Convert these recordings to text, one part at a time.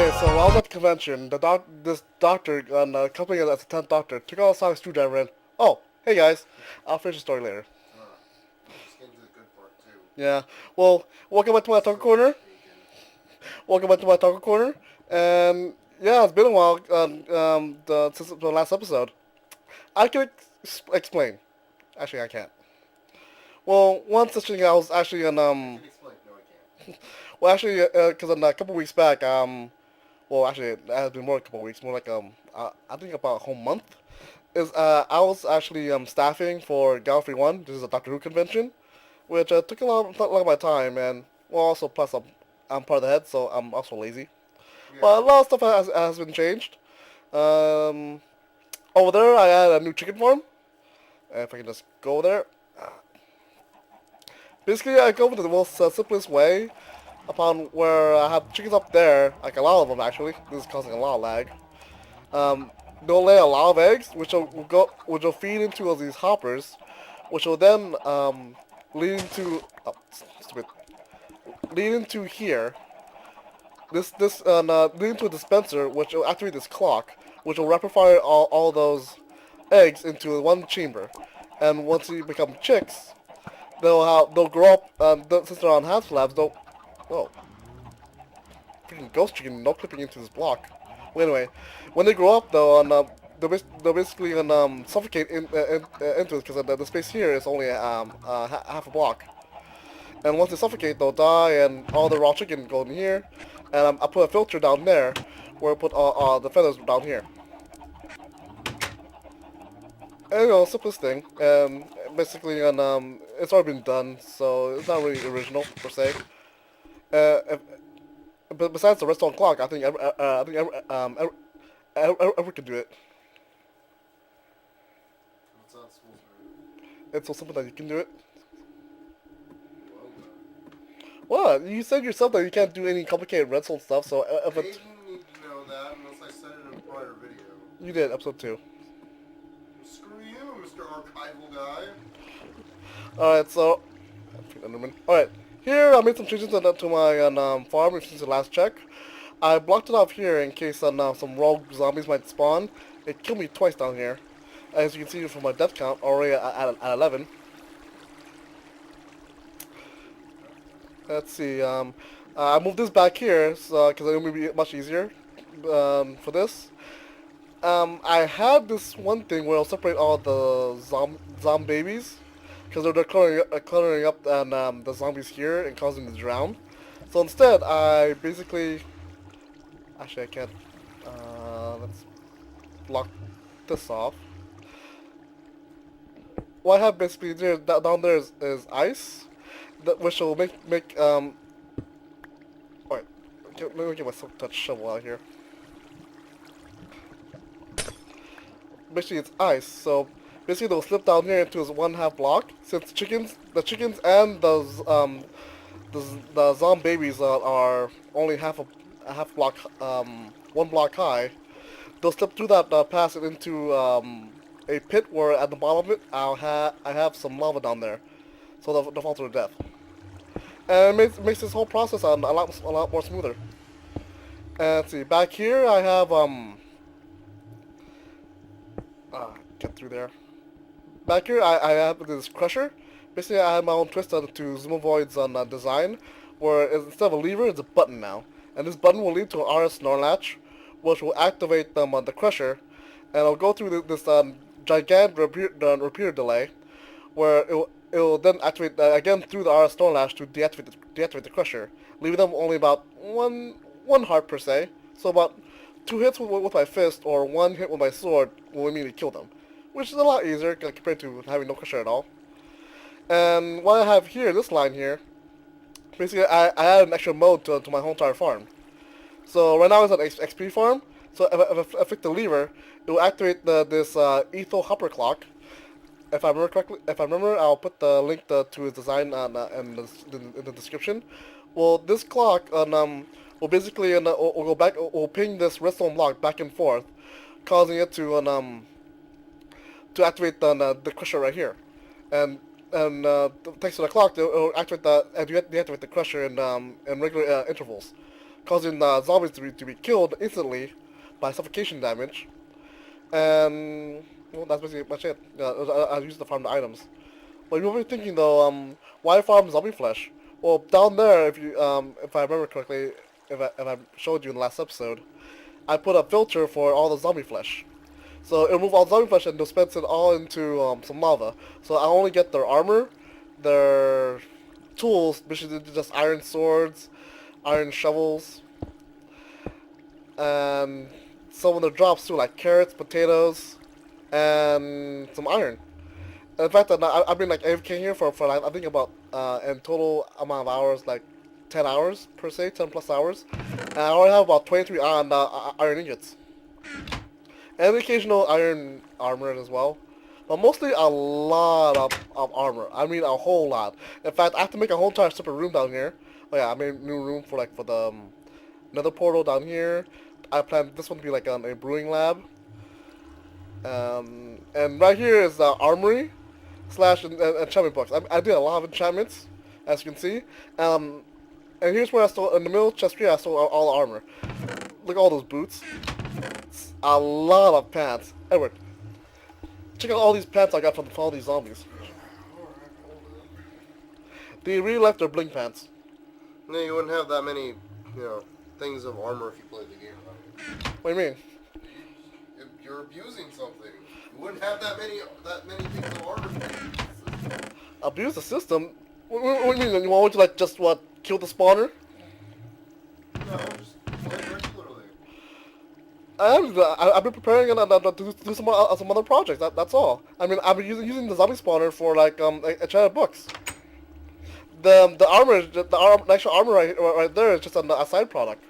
Okay, so while I was at the convention, this doctor, accompanying us as the 10th doctor, took out a sonic screwdriver and, oh, hey guys, I'll finish the story later. Just getting to the good part too. Yeah, well, welcome back to my Otaku Corner. Welcome back to my Otaku Corner. And, yeah, it's been a while since the last episode. I can explain. Actually, I can't. Well, one such thing I was actually in, I can explain. No, I can't. well, actually, because a couple weeks back, well, actually, it has been more than a couple weeks, more like, I think about a whole month. I was actually staffing for Gallifrey One. This is a Doctor Who convention, which took a lot of my time, and well, also plus I'm part of the head, so I'm also lazy. Yeah. But a lot of stuff has been changed. Um, Over there, I had a new chicken farm. If I can just go there. Basically, I go with the most simplest way upon where I have chickens up there, like a lot of them actually. This is causing a lot of lag. Um, they'll lay a lot of eggs, which will feed into all these hoppers, which will then lead into stupid, lead into here. Lead into a dispenser, which will activate this clock, which will rapid fire all those eggs into one chamber, and once they become chicks, they'll grow up. Since they're on hand slabs, they'll whoa, freaking ghost chicken no clipping into this block. Well, anyway, when they grow up though, they'll basically suffocate into it because the space here is only half a block. And once they suffocate, they'll die, and all the raw chicken go in here. And I put a filter down there, where I put all the feathers down here. And simplest thing. Basically, it's already been done, so it's not really original per se. But besides the redstone clock, I think everyone can do it. What's that supposed to be? It's so simple that you can do it. Well done. What? You said yourself that you can't do any complicated redstone stuff, so if I it, didn't need to know that unless I said it in a prior video. you did episode 2. Screw you, Mr. Archival Guy. Alright, so alright, here I made some changes to my farm since the last check. I blocked it off here in case some rogue zombies might spawn. It killed me twice down here, as you can see from my death count already at 11. Let's see. I moved this back here because it will be much easier for this. I had this one thing where I'll separate all the zom babies because they're cluttering up and the zombies here and causing them to drown. So instead, I basically actually I can't. Let's block this off. What I have basically there down there is ice, which will make. Alright, let me get my silk touch shovel out here. Basically it's ice, so basically they'll slip down here into this 1/2 block. Since the chickens and the zombie babies are only a half block, 1 block high, they'll slip through that pass it into a pit where at the bottom of it I have some lava down there, so they'll fall to their death. And it makes this whole process a lot more smoother. And let's see, back here I have get through there. Back here I have this crusher. Basically I have my own twist to Zoomovoid's design, where instead of a lever it's a button now. And this button will lead to an RS snore latch, which will activate the crusher, and it'll go through this gigantic repeater delay, where it will then activate again through the RS snore latch to deactivate the crusher, leaving them only about one heart per se. So about 2 hits with my fist or 1 hit with my sword will immediately kill them, which is a lot easier compared to having no crusher at all. And what I have here, this line here, basically I add an extra mode to my whole entire farm. So right now it's an XP farm. So if I flick the lever, it will activate this Etho Hopper clock. If I remember correctly, I'll put the link to his design in the description. Well, this clock will basically will go back, will ping this redstone block back and forth, causing it to activate the crusher right here, and thanks to the clock, it will activate deactivate the crusher in regular intervals, causing zombies to be killed instantly by suffocation damage. And well, that's basically much it. I use it to farm the items. But you'll be thinking though, why farm zombie flesh? Well, down there, if I remember correctly, if I showed you in the last episode, I put a filter for all the zombie flesh. So it'll move all the zombie flesh and dispense it all into some lava. So I only get their armor, their tools, which is just iron swords, iron shovels, and some of the drops too, like carrots, potatoes, and some iron. In fact, I've been like AFK here for like, I think about in total amount of hours, like 10 hours per se, 10 plus hours. And I already have about 23 iron ingots. And occasional iron armor as well. But mostly a lot of armor. I mean a whole lot. In fact, I have to make a whole entire separate room down here. Oh yeah, I made a new room for the nether portal down here. I plan this one to be like a brewing lab. And right here is the armory slash enchantment box. I did a lot of enchantments, as you can see. And here's where I stole, in the middle chest here, I stole all the armor. Look at all those boots. It's a lot of pants. Edward, check out all these pants I got from all these zombies. They really left their bling pants. No, you wouldn't have that many, things of armor if you played the game. What do you mean? If you're abusing something, you wouldn't have that many things of armor. Abuse the system? What do you mean? You want to just what, kill the spawner? No, just play regularly. I've been preparing to do some other projects. That's all. I mean, I've been using the zombie spawner for like enchanted books. The armor, the actual armor right there is just a side product.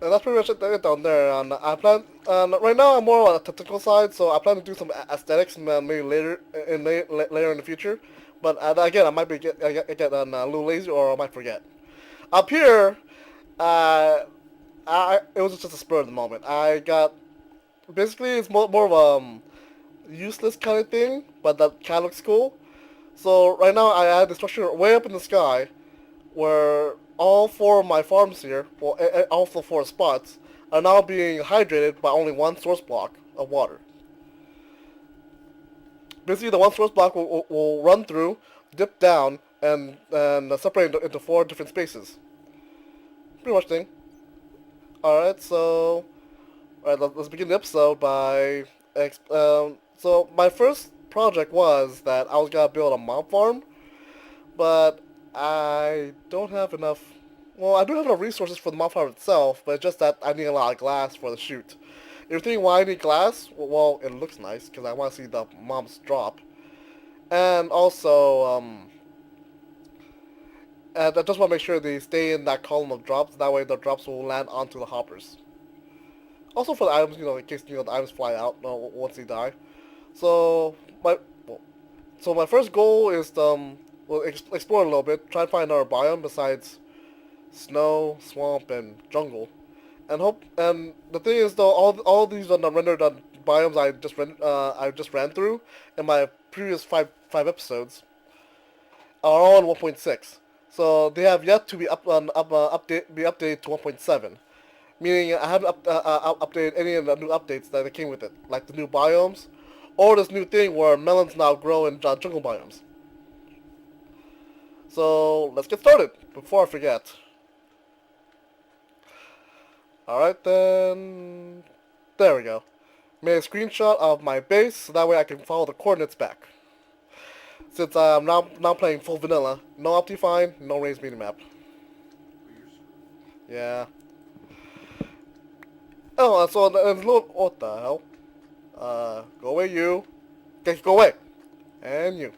And that's pretty much it down there. And I plan, right now I'm more on the technical side, so I plan to do some aesthetics maybe later in the future. But again, I might get a little lazy, or I might forget. Up here, it was just a spur of the moment. I got basically it's more of a useless kind of thing, but that kind of looks cool. So right now I had the structure way up in the sky, where all four of my farms here, well, all four spots, are now being hydrated by only one source block of water. Basically, the one source block will run through, dip down, and separate into four different spaces. Pretty much thing. Alright, so... Alright, let's begin the episode by... so, my first project was that I was gonna build a mob farm, but I don't have enough... Well, I do have enough resources for the mob farm itself, but it's just that I need a lot of glass for the shoot. If you're thinking why I need glass, well, it looks nice, because I want to see the mobs drop. And also, and I just want to make sure they stay in that column of drops, that way the drops will land onto the hoppers. Also for the items, in case, the items fly out once they die. So, my first goal is to, explore a little bit, try and find another biome besides snow, swamp, and jungle. And the thing is though, all these rendered biomes I just ran through in my previous five episodes are all on 1.6. So they have yet to be updated to 1.7. Meaning I haven't updated any of the new updates that came with it, like the new biomes, or this new thing where melons now grow in jungle biomes. So let's get started before I forget. Alright then, there we go. Made a screenshot of my base so that way I can follow the coordinates back. Since I'm now playing full vanilla, no Optifine, no raised minimap. Yeah. Oh, so there's a little... What the hell? Go away, you. Okay, go away. And you.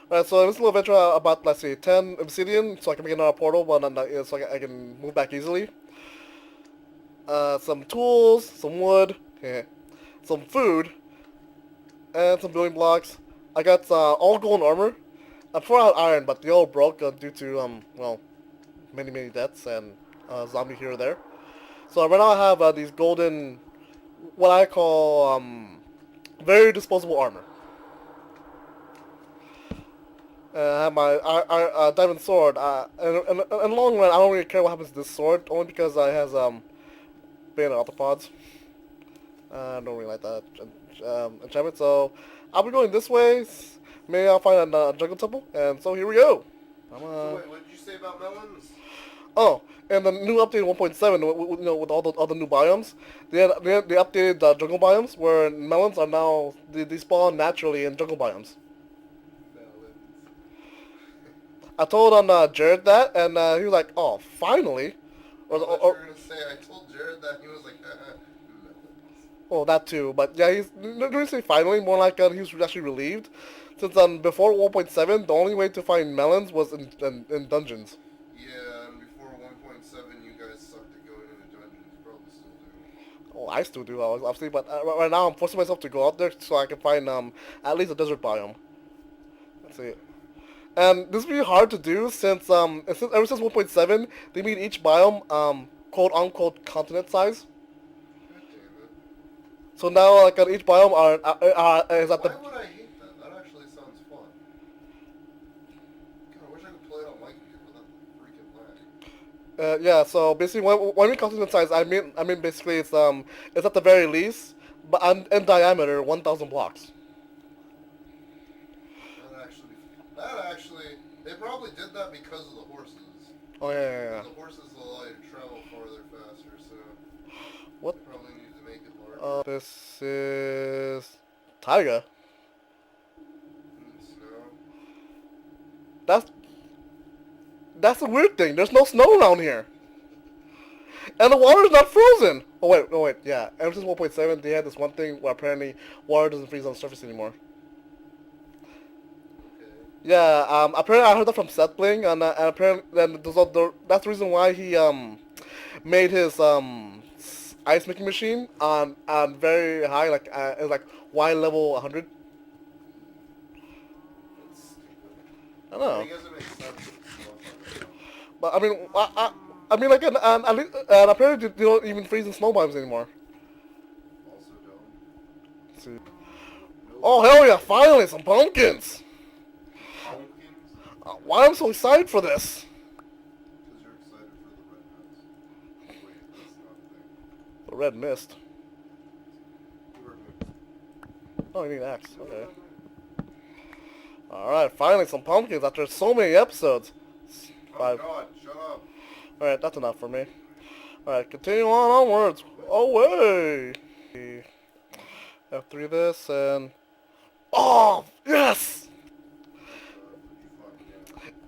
Alright, so this little adventure about, let's see, 10 obsidian, so I can make another portal, so I can move back easily. Some tools, some wood, some food, and some building blocks. I got all golden armor. I'm sure I had iron, but they all broke due to, many deaths and zombie here or there. So right now I have these golden, what I call very disposable armor. I have my diamond sword. In the long run, I don't really care what happens to this sword, only because it has bane arthropods. I don't really like that enchantment, so I'll be going this way. Maybe I'll find a jungle temple, and so here we go. I'm So wait, what did you say about melons? Oh, and the new update 1.7, with all the new biomes, they updated the jungle biomes where melons are now they spawn naturally in jungle biomes. Melons. I told on Jared that, and he was like, "Oh, finally." Oh, I thought you were gonna say I told Jared that, and he was like, melons. Well, that too, but yeah, he's didn't say finally. More like he was actually relieved, since before 1.7, the only way to find melons was in dungeons. Yeah, and before 1.7, you guys sucked at going into dungeons. You probably still do. Oh, I still do, obviously, but right now I'm forcing myself to go out there so I can find at least a desert biome. Let's see. And this will be hard to do since ever since 1.7 they made each biome quote unquote continent size. God damn it. So now like on each biome is at Why the would I hate that? That actually sounds fun. God, I wish I could play it on my computer without the freaking lag. yeah. So basically when we continent size I mean basically it's at the very least but in diameter 1,000 blocks. That actually, they probably did that because of the horses. Oh yeah yeah yeah. Because the horses allow you to travel farther faster, so What? they probably need to make it larger. This is Taiga. Snow. That's that's the weird thing. There's no snow around here. And the water is not frozen. Oh wait, yeah. Ever since 1.7, they had this one thing where apparently water doesn't freeze on the surface anymore. Okay. Yeah, apparently I heard that from Seth Bling, and apparently then that's the reason why he made his ice making machine on very high, like it's like Y level 100. That's stupid. I don't know, I guess it makes sense if it's snow on the ground. but I mean like at least, and apparently they don't even freeze in snow biomes anymore. Also don't. Let's see. Nope. Oh hell yeah! Finally some pumpkins. Pumpkins? Why am I so excited for this? Because you're excited for the red nuts. Wait, that's not a thing. The red mist. The red nuts. Oh, you need an axe. No, no, Okay. no, no. Alright, finally some pumpkins after so many episodes. Oh 5. god, shut up. Alright, that's enough for me. Alright, continue on onwards. Away! F3 this and... Oh! Yes!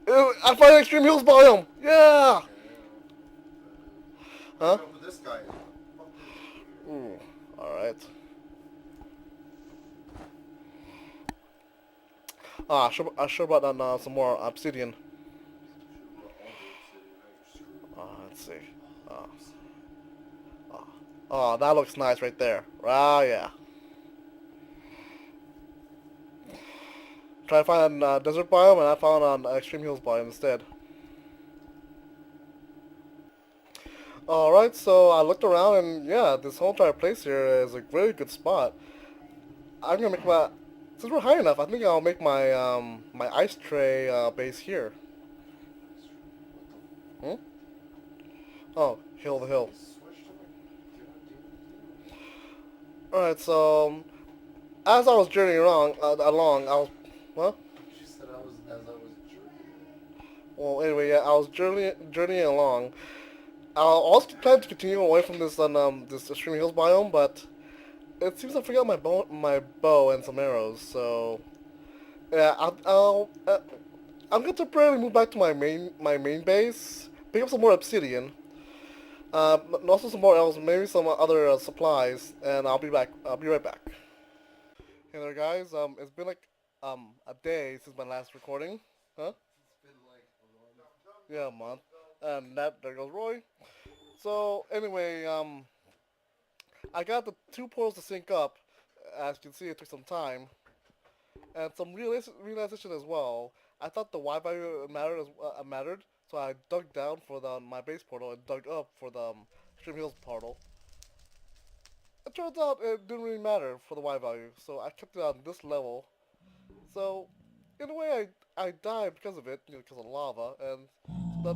I find Extreme Hills biome! Yeah! Huh? Go for this guy. Ooh, alright. I should brought down some more obsidian. Let's see. Uh, oh, that looks nice right there. Ah, yeah. Try to find a desert biome, and I found an extreme hills biome instead. Alright, so I looked around, and yeah, this whole entire place here is a very good spot. I'm gonna make my... Since we're high enough, I think I'll make my my ice tray base here. Hmm? Oh, hill the hill. Alright, so as I was journeying along, I was... What? She said as I was jerking. Well, anyway, yeah, I was journeying along. I also plan to continue away from this extreme hills biome, but it seems I forgot my bow and some arrows. So yeah, I'm gonna temporarily move back to my main base, pick up some more obsidian, and also some more arrows, maybe some other supplies, and I'll be back. I'll be right back. Hey there, guys. It's been like a day since my last recording. Huh? It's been like a month. Yeah, a month. And there goes Roy. So anyway, I got the two portals to sync up. As you can see, it took some time and some realization as well. I thought the Y value mattered, so I dug down for my base portal and dug up for the Extreme Hills portal. It turns out it didn't really matter for the Y value, so I kept it on this level. So in a way, I died because of it, because of lava, and so that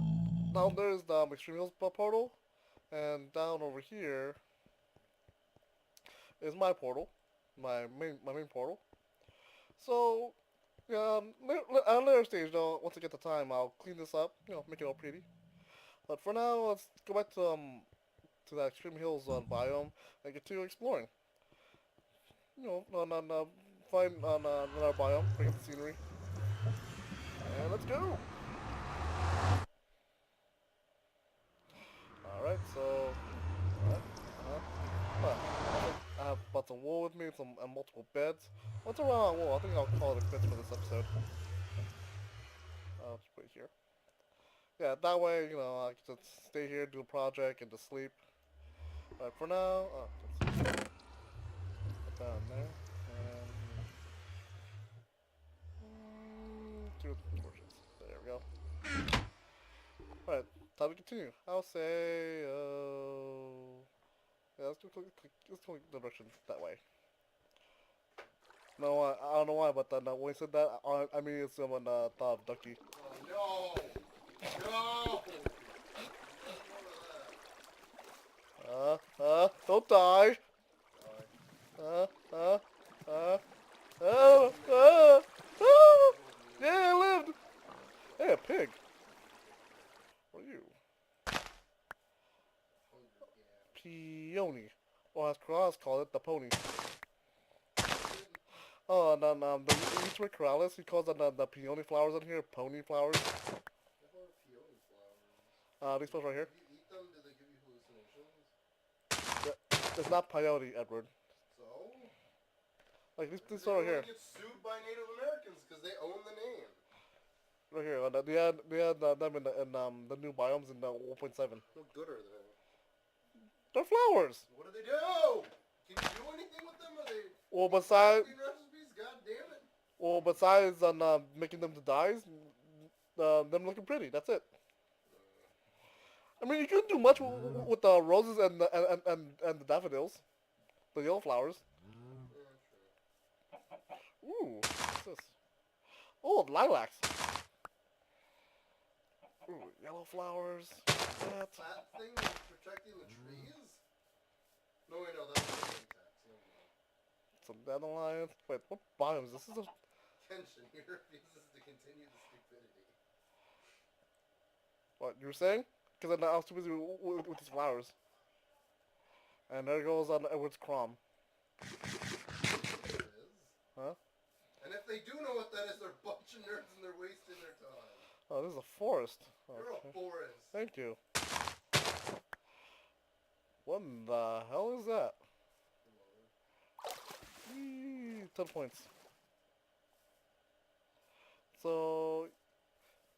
down there is the Extreme Hills portal, and down over here is my portal, my main portal. So yeah, at a later stage though, once I get the time, I'll clean this up, make it all pretty. But for now, let's go back to that Extreme Hills biome and continue exploring. Find another biome, bring up the scenery, and let's go. All right, so all right, well, I have brought some wool with me, some multiple beds. What's around wool? I think I'll call it a quits for this episode. I'll just put it here. Yeah, that way, I can just stay here, do a project, and just sleep. Alright, for now, let's put that in there. And two torches. There we go. Alright, time to continue. I'll say, yeah, let's go the direction that way. No, I don't know why, but when you said that, I mean someone thought of Ducky. Oh no! No! Don't die! Sorry. Uh, uh, uh, oh, yeah, I lived! Hey, a pig. What are you? Peony. Or as Corrales call it, the pony. Oh, and then the Eastwood Corrales, he calls the peony flowers in here pony flowers. What are peony flowers? These flowers right here. If you eat them, do they give you hallucinations? It's not peyote, Edward. So? Like these They flowers right here. get sued by Native Americans because they own the name. Right here. They had them in the new biomes in the 1.7. What good are they? They're flowers. What do they do? Can you do anything with them? Are they Well, besides, crafting recipes? God damn it! besides making them to dyes, them looking pretty. That's it. I mean, you couldn't do much with the roses and the daffodils, the yellow flowers. Yeah, Ooh, what's this? Oh, lilacs. Ooh, yellow flowers. That. That thing is protecting the trees? No, wait, no, that's the syntax. Some dandelions. Wait, what biomes? This is a. Kenshin, he refuses to continue the stupidity. What you were saying? Because I was too busy with these flowers. And there goes on Edward's Crom. It is. Huh? And if they do know what that is, they're a bunch of nerds and they're wasting their time. Oh, this is a forest. You're a forest. Thank you. What in the hell is that? Whee, 10 points. So,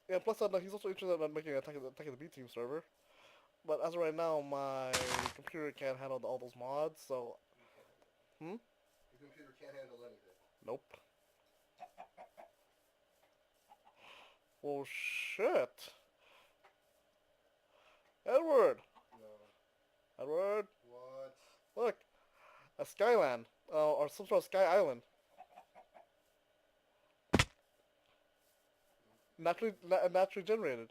yeah, plus he's also interested in making Attack of the B Team server. But as of right now, my computer can't handle all those mods, so... Your computer can't handle anything. Nope. Well, shit. Edward! No. Edward! What? Look! A Skyland. Or some sort of Sky Island. Naturally generated.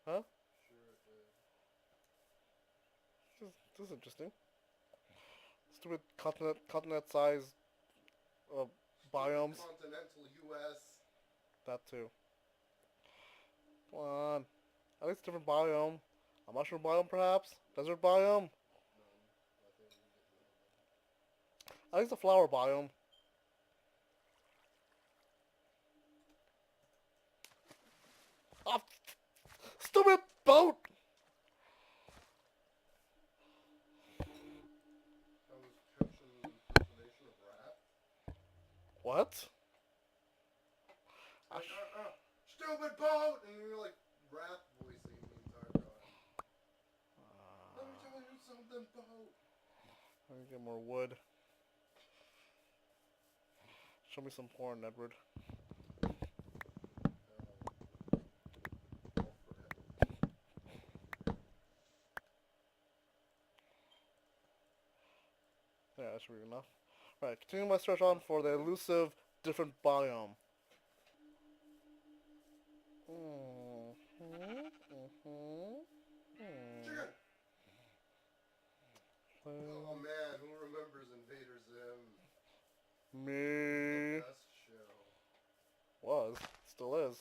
Huh? Sure it This is interesting. Stupid continent-sized biomes. Continental U.S. That too. Come on. At least a different biome. A mushroom biome, perhaps? Desert biome? None. Nothing. You get none. At least a flower biome. Ah, stupid boat! That was Kenshin impersonation of rat. What? Like, stupid boat! And you're like rat voicing the entire time. Let me tell you something, boat. Let me get more wood. Show me some porn, Edward. Yeah, that should be enough. Alright, continue my search on for the elusive different biome. Me The best show. was, still is.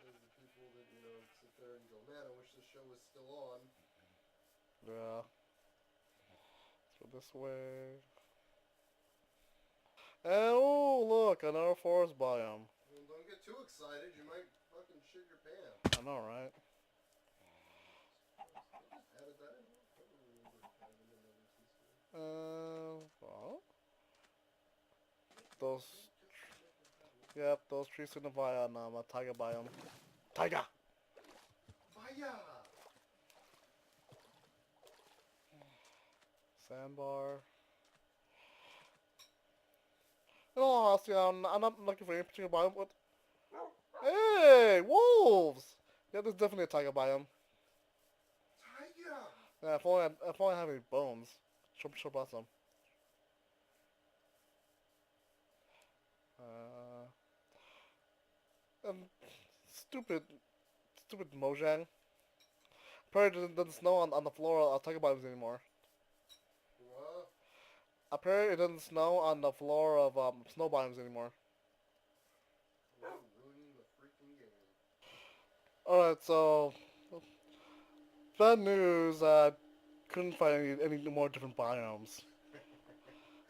There's the people that, you know, sit there and go, man, I wish this show was still on. Yeah. Let's go this way. And oh, look, another forest biome. Well, don't get too excited. You might fucking shit your pants. I know, right? I just added that in. I don't remember having another system. Well, those, yep, those trees signify on a taiga biome. Taiga! Fire! Sandbar. No, see, I'm not looking for any particular biome, but... Hey, wolves! Yeah, this is definitely a taiga biome. Tiger! Yeah, if only I have any bones. Sure brought some. Uh, and stupid, stupid Mojang. Apparently it doesn't snow on the floor of taiga biomes anymore. What? Apparently it doesn't snow on the floor of snow biomes anymore. Well, ruining the freaking game. Alright, so bad news. Couldn't find any more different biomes.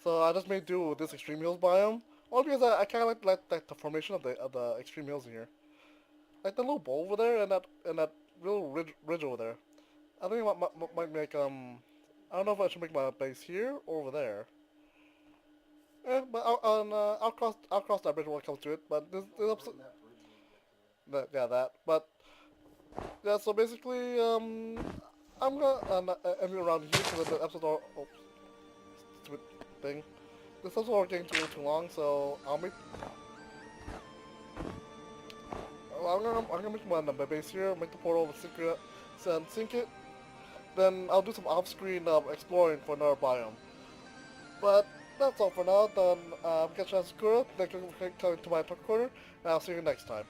So I just made do with this extreme hills biome. All because I kind of like the formation of the extreme hills here. Like the little bowl over there and that little ridge over there. I think I might make I don't know if I should make my base here or over there. But I'll cross that bridge when it comes to it. But this Oh, episode, burn that bridge when you get to it. yeah, that. But yeah, so basically I'm gonna end it around here so that the episode oh, stupid thing. This episode is getting too long, so I'm gonna make my base here, make the portal, sink it. Then I'll do some off-screen exploring for another biome. But that's all for now. Then catch Asakura. Thank you for coming to my talk corner, and I'll see you next time.